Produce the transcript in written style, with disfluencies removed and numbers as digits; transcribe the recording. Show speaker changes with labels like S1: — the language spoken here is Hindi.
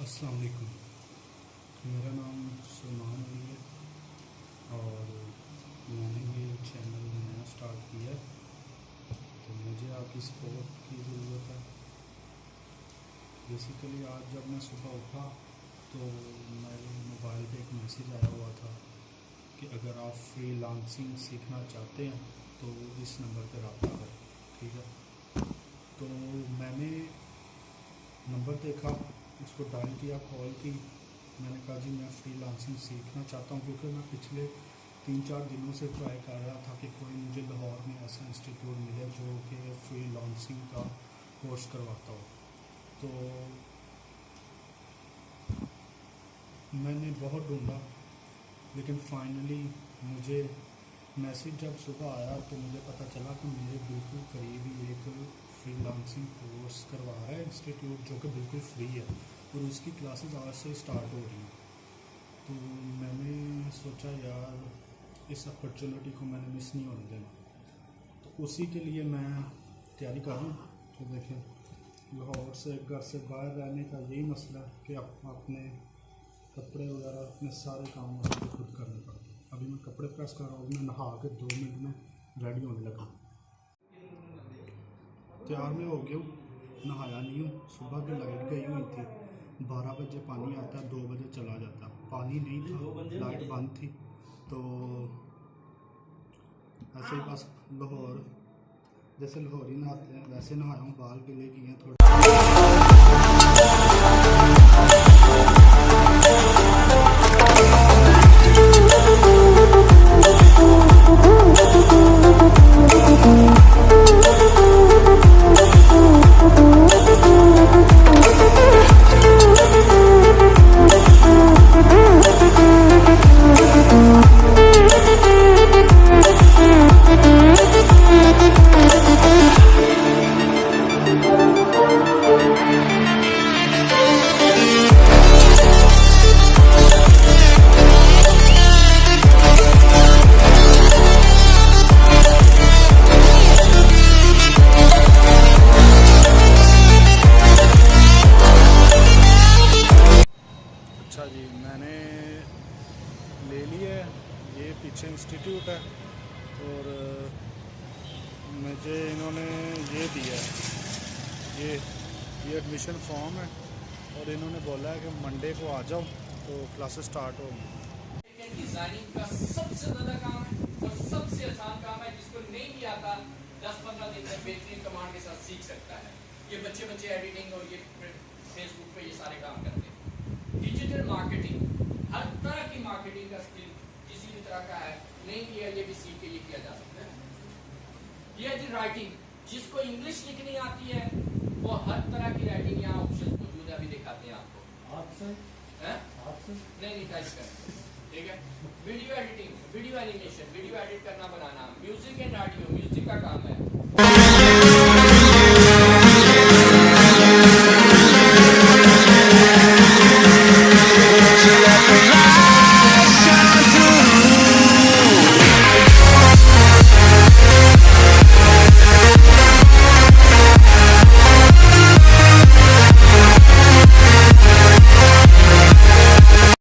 S1: अस्सलाम वालेकुम। मेरा नाम सलमान है और मैंने ये चैनल नया स्टार्ट किया है, तो मुझे आपकी सपोर्ट की ज़रूरत है। बेसिकली आज जब मैं सुबह उठा तो मेरे मोबाइल पे एक मैसेज आया हुआ था कि अगर आप फ्रीलांसिंग सीखना चाहते हैं तो इस नंबर पर रब्ता करें। ठीक है, तो मैंने नंबर देखा, उसको डायल किया, कॉल की। मैंने कहा जी मैं फ्रीलांसिंग सीखना चाहता हूँ, क्योंकि मैं पिछले 3-4 दिनों से ट्राई कर रहा था कि कोई मुझे लाहौर में ऐसा इंस्टीट्यूट मिले जो कि फ्रीलांसिंग का कोर्स करवाता हो। तो मैंने बहुत ढूंढा, लेकिन फाइनली मुझे मैसेज जब सुबह आया तो मुझे पता चला कि मेरे बिल्कुल करीब ही एक फ्रीलांसिंग कोर्स करवा रहा है इंस्टीट्यूट, जो कि बिल्कुल फ्री है और उसकी क्लासेस आज से स्टार्ट हो रही हैं। तो मैंने सोचा यार इस अपॉर्चुनिटी को मैंने मिस नहीं होने देना, तो उसी के लिए मैं तैयारी कर रहा हूँ। तो देखिए, लाहौर से घर से बाहर रहने का यही मसला है कि अपने कपड़े वगैरह अपने सारे काम मुझे खुद करने पड़ते हैं। अभी मैं कपड़े प्रेस कर रहा हूँ, मैं नहा के 2 मिनट में रेडी होने लगा। तैयार में हो गया हूँ, नहाया नहीं हूँ। सुबह की लाइट गई हुई थी, 12 बजे पानी आता, 2 बजे चला जाता। पानी नहीं था, लाइट बंद थी, तो ऐसे ही बस लाहौर जैसे लाहौरी नहाते हैं वैसे नहाया हूँ। बाल गिले किए हैं थोड़े। अच्छा जी, मैंने ले लिया है, ये पीछे इंस्टीट्यूट है और मुझे इन्होंने ये दिया है, ये एडमिशन फॉर्म है और इन्होंने बोला है कि मंडे को आ जाओ तो क्लासेस स्टार्ट होंगी।
S2: डिजाइनिंग का सबसे ज़्यादा काम है और सबसे आसान काम है, जिसको नहीं भी आता 10-15 दिन में बेहतरीन कमांड के साथ सीख सकता है। ये बच्चे एडिटिंग और ये फेसबुक पे ये सारे काम करते हैं। डिजिटल मार्केटिंग, हर तरह की मार्केटिंग का स्किल किसी भी तरह का है नहीं किया, ये भी सीख के ये किया जा सकता है। ये जी राइटिंग, जिसको इंग्लिश लिखनी आती है वो हर तरह की राइटिंग यहाँ ऑप्शन मौजूद है, अभी दिखाते हैं आपको। ऑप्शन नहीं टाइप कर, ठीक है। Video editing, video animation, video edit करना बनाना, म्यूजिक एंड ऑडियो, म्यूजिक का काम है।